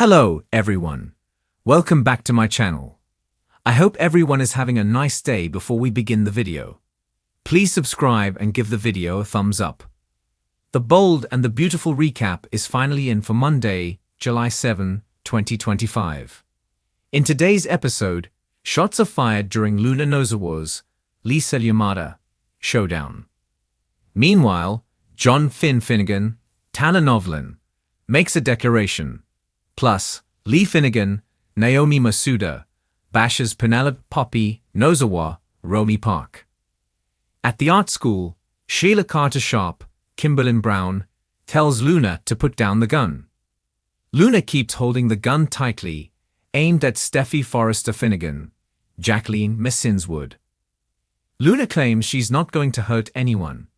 Hello, everyone. Welcome back to my channel. I hope everyone is having a nice day before we begin the video. Please subscribe and give the video a thumbs up. The bold and the beautiful recap is finally in for Monday, July 7, 2025. In today's episode, shots are fired during Luna Nozawa's Lisa Yamada showdown. Meanwhile, John Finnegan, Tana Novlin, makes a declaration. Plus, Lee Finnegan, Naomi Masuda, bashes Penelope Poppy Nozawa, Romy Park. At the art school, Sheila Carter Sharp, Kimberlyn Brown, tells Luna to put down the gun. Luna keeps holding the gun tightly, aimed at Steffi Forrester Finnegan, Jacqueline Messinswood. Luna claims she's not going to hurt anyone.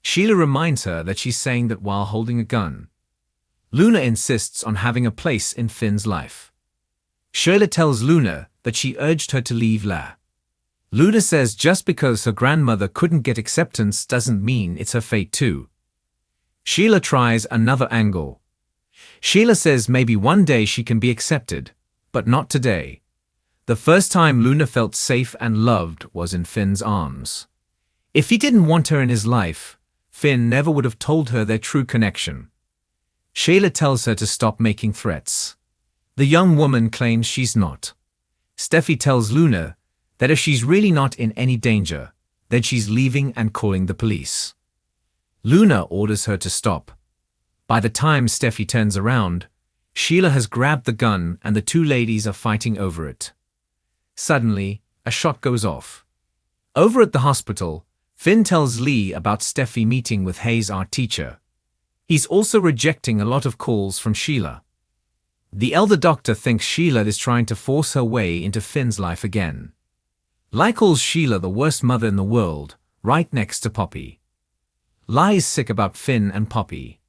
Sheila reminds her that she's saying that while holding a gun. Luna insists on having a place in Finn's life. Sheila tells Luna that she urged her to leave La. Luna says just because her grandmother couldn't get acceptance doesn't mean it's her fate too. Sheila tries another angle. Sheila says maybe one day she can be accepted, but not today. The first time Luna felt safe and loved was in Finn's arms. If he didn't want her in his life, Finn never would have told her their true connection. Sheila tells her to stop making threats. The young woman claims she's not. Steffi tells Luna that if she's really not in any danger, then she's leaving and calling the police. Luna orders her to stop. By the time Steffi turns around, Sheila has grabbed the gun and the two ladies are fighting over it. Suddenly, a shot goes off. Over at the hospital, Finn tells Lee about Steffi meeting with Hayes' art teacher. He's also rejecting a lot of calls from Sheila. The elder doctor thinks Sheila is trying to force her way into Finn's life again. Lai calls Sheila the worst mother in the world, right next to Poppy. Lai is sick about Finn and Poppy.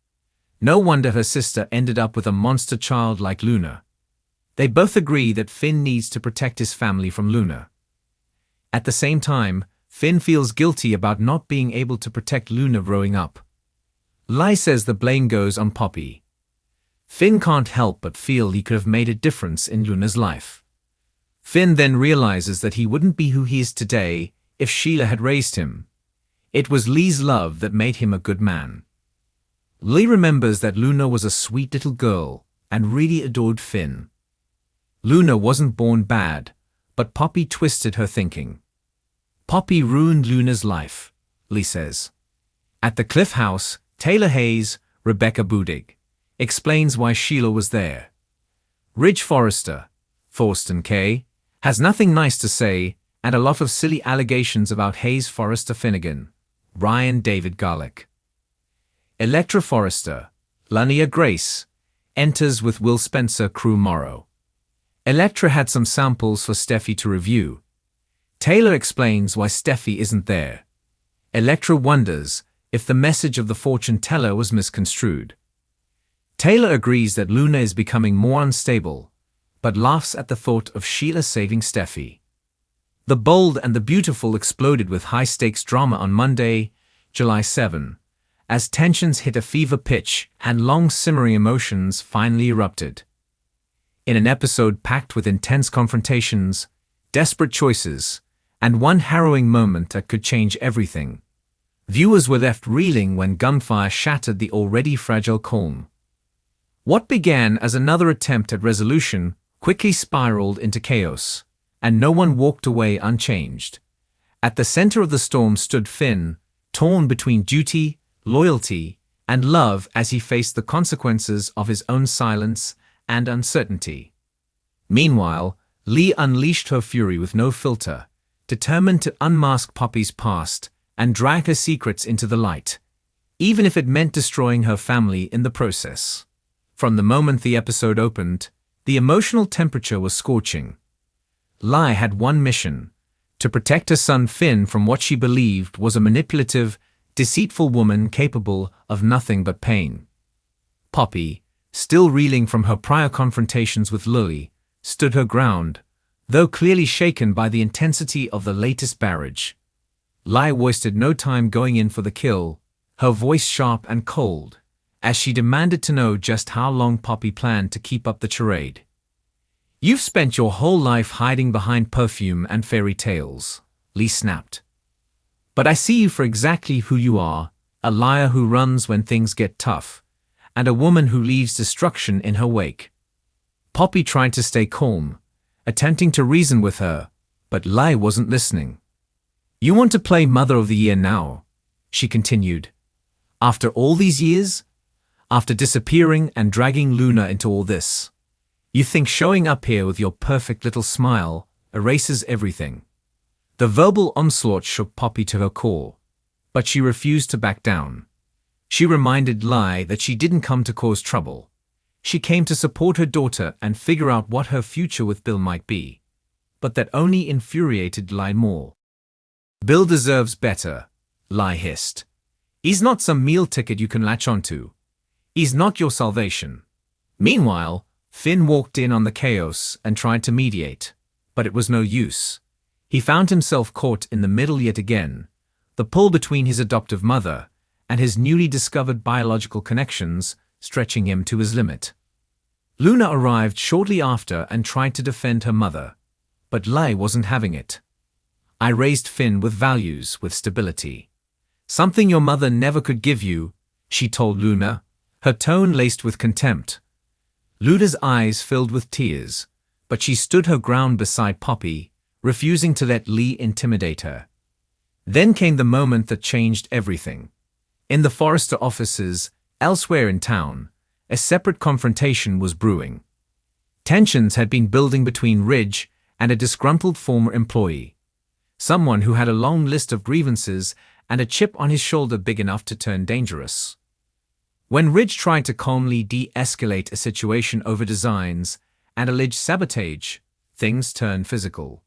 No wonder her sister ended up with a monster child like Luna. They both agree that Finn needs to protect his family from Luna. At the same time, Finn feels guilty about not being able to protect Luna growing up. Lai says the blame goes on Poppy. Finn can't help but feel he could have made a difference in Luna's life. Finn then realizes that he wouldn't be who he is today if Sheila had raised him. It was Lee's love that made him a good man. Lee remembers that Luna was a sweet little girl and really adored Finn. Luna wasn't born bad, but Poppy twisted her thinking. Poppy ruined Luna's life, Lee says. At the Cliff House, Taylor Hayes, Rebecca Budig, explains why Sheila was there. Ridge Forrester, Thorsten K., has nothing nice to say and a lot of silly allegations about Hayes Forrester Finnegan, Ryan David Garlick. Electra Forrester, Lania Grace, enters with Will Spencer Crew Morrow. Electra had some samples for Steffi to review. Taylor explains why Steffi isn't there. Electra wonders if the message of the fortune teller was misconstrued. Taylor agrees that Luna is becoming more unstable, but laughs at the thought of Sheila saving Steffi. The bold and the beautiful exploded with high-stakes drama on Monday, July 7, as tensions hit a fever pitch and long simmering emotions finally erupted. In an episode packed with intense confrontations, desperate choices, and one harrowing moment that could change everything, viewers were left reeling when gunfire shattered the already fragile calm. What began as another attempt at resolution quickly spiraled into chaos, and no one walked away unchanged. At the center of the storm stood Finn, torn between duty, loyalty, and love as he faced the consequences of his own silence and uncertainty. Meanwhile, Lee unleashed her fury with no filter, determined to unmask Poppy's past and drag her secrets into the light, even if it meant destroying her family in the process. From the moment the episode opened, the emotional temperature was scorching. Lai had one mission: to protect her son Finn from what she believed was a manipulative, deceitful woman capable of nothing but pain. Poppy, still reeling from her prior confrontations with Lily, stood her ground, though clearly shaken by the intensity of the latest barrage. Lai wasted no time going in for the kill, her voice sharp and cold, as she demanded to know just how long Poppy planned to keep up the charade. "You've spent your whole life hiding behind perfume and fairy tales," Lee snapped. "But I see you for exactly who you are, a liar who runs when things get tough, and a woman who leaves destruction in her wake." Poppy tried to stay calm, attempting to reason with her, but Lee wasn't listening. "You want to play Mother of the Year now?" she continued. "After all these years? After disappearing and dragging Luna into all this? You think showing up here with your perfect little smile erases everything?" The verbal onslaught shook Poppy to her core, but she refused to back down. She reminded Lee that she didn't come to cause trouble. She came to support her daughter and figure out what her future with Bill might be. But that only infuriated Lee more. "Bill deserves better," Lee hissed. "He's not some meal ticket you can latch onto. He's not your salvation." Meanwhile, Finn walked in on the chaos and tried to mediate, but it was no use. He found himself caught in the middle yet again, the pull between his adoptive mother and his newly discovered biological connections stretching him to his limit. Luna arrived shortly after and tried to defend her mother, but Lee wasn't having it. "I raised Finn with values, with stability. Something your mother never could give you," she told Luna, her tone laced with contempt. Luna's eyes filled with tears, but she stood her ground beside Poppy, refusing to let Lee intimidate her. Then came the moment that changed everything. In the Forrester offices, elsewhere in town, a separate confrontation was brewing. Tensions had been building between Ridge and a disgruntled former employee, someone who had a long list of grievances and a chip on his shoulder big enough to turn dangerous. When Ridge tried to calmly de-escalate a situation over designs and alleged sabotage, things turned physical.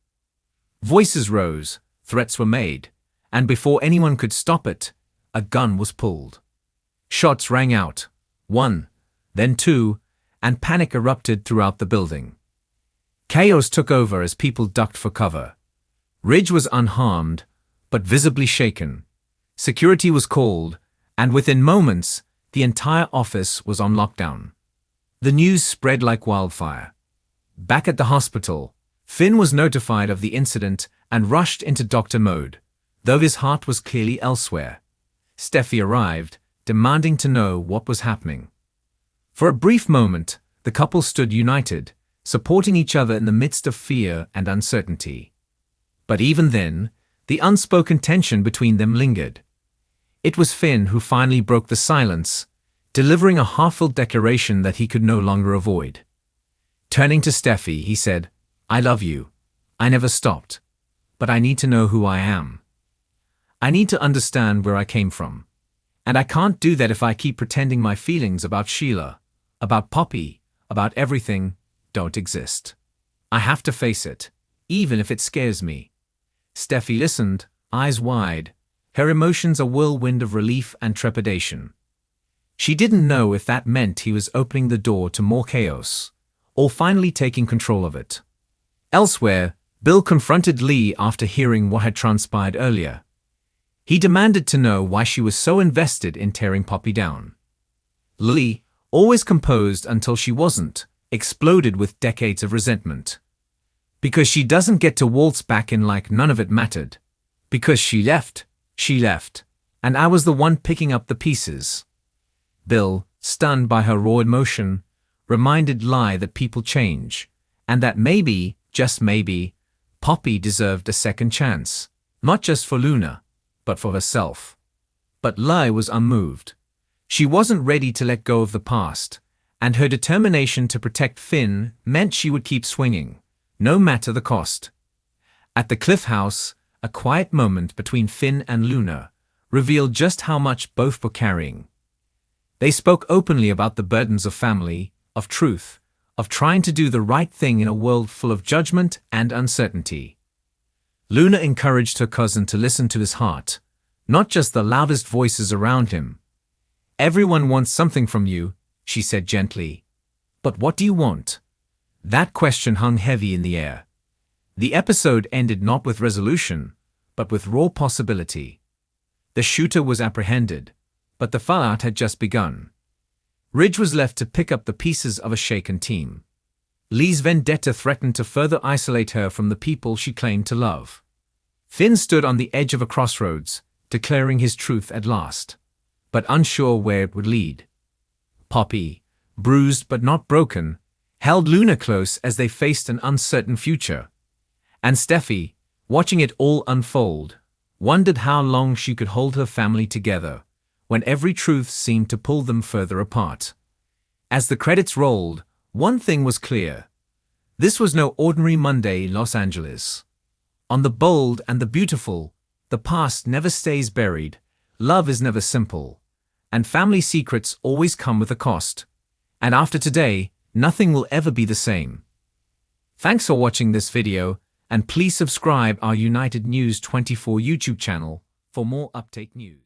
Voices rose, threats were made, and before anyone could stop it, a gun was pulled. Shots rang out, one, then two, and panic erupted throughout the building. Chaos took over as people ducked for cover. Ridge was unharmed, but visibly shaken. Security was called, and within moments, the entire office was on lockdown. The news spread like wildfire. Back at the hospital, Finn was notified of the incident and rushed into doctor mode, though his heart was clearly elsewhere. Steffi arrived, demanding to know what was happening. For a brief moment, the couple stood united, supporting each other in the midst of fear and uncertainty. But even then, the unspoken tension between them lingered. It was Finn who finally broke the silence, delivering a heartfelt declaration that he could no longer avoid. Turning to Steffi, he said, "I love you. I never stopped. But I need to know who I am. I need to understand where I came from. And I can't do that if I keep pretending my feelings about Sheila, about Poppy, about everything, don't exist. I have to face it, even if it scares me." Steffi listened, eyes wide, her emotions a whirlwind of relief and trepidation. She didn't know if that meant he was opening the door to more chaos, or finally taking control of it. Elsewhere, Bill confronted Lee after hearing what had transpired earlier. He demanded to know why she was so invested in tearing Poppy down. Lee, always composed until she wasn't, exploded with decades of resentment. "Because she doesn't get to waltz back in like none of it mattered. Because she left, and I was the one picking up the pieces." Bill, stunned by her raw emotion, reminded Lee that people change, and that maybe, just maybe, Poppy deserved a second chance, not just for Luna, but for herself. But Lee was unmoved. She wasn't ready to let go of the past, and her determination to protect Finn meant she would keep swinging, no matter the cost. At the Cliff House, a quiet moment between Finn and Luna revealed just how much both were carrying. They spoke openly about the burdens of family, of truth, of trying to do the right thing in a world full of judgment and uncertainty. Luna encouraged her cousin to listen to his heart, not just the loudest voices around him. "Everyone wants something from you," she said gently. "But what do you want?" That question hung heavy in the air. The episode ended not with resolution, but with raw possibility. The shooter was apprehended, but the fallout had just begun. Ridge was left to pick up the pieces of a shaken team. Lee's vendetta threatened to further isolate her from the people she claimed to love. Finn stood on the edge of a crossroads, declaring his truth at last, but unsure where it would lead. Poppy, bruised but not broken, held Luna close as they faced an uncertain future. And Steffi, watching it all unfold, wondered how long she could hold her family together, when every truth seemed to pull them further apart. As the credits rolled, one thing was clear. This was no ordinary Monday in Los Angeles. On the bold and the beautiful, the past never stays buried, love is never simple, and family secrets always come with a cost. And after today, nothing will ever be the same. Thanks for watching this video, and please subscribe our United News 24 YouTube channel for more update news.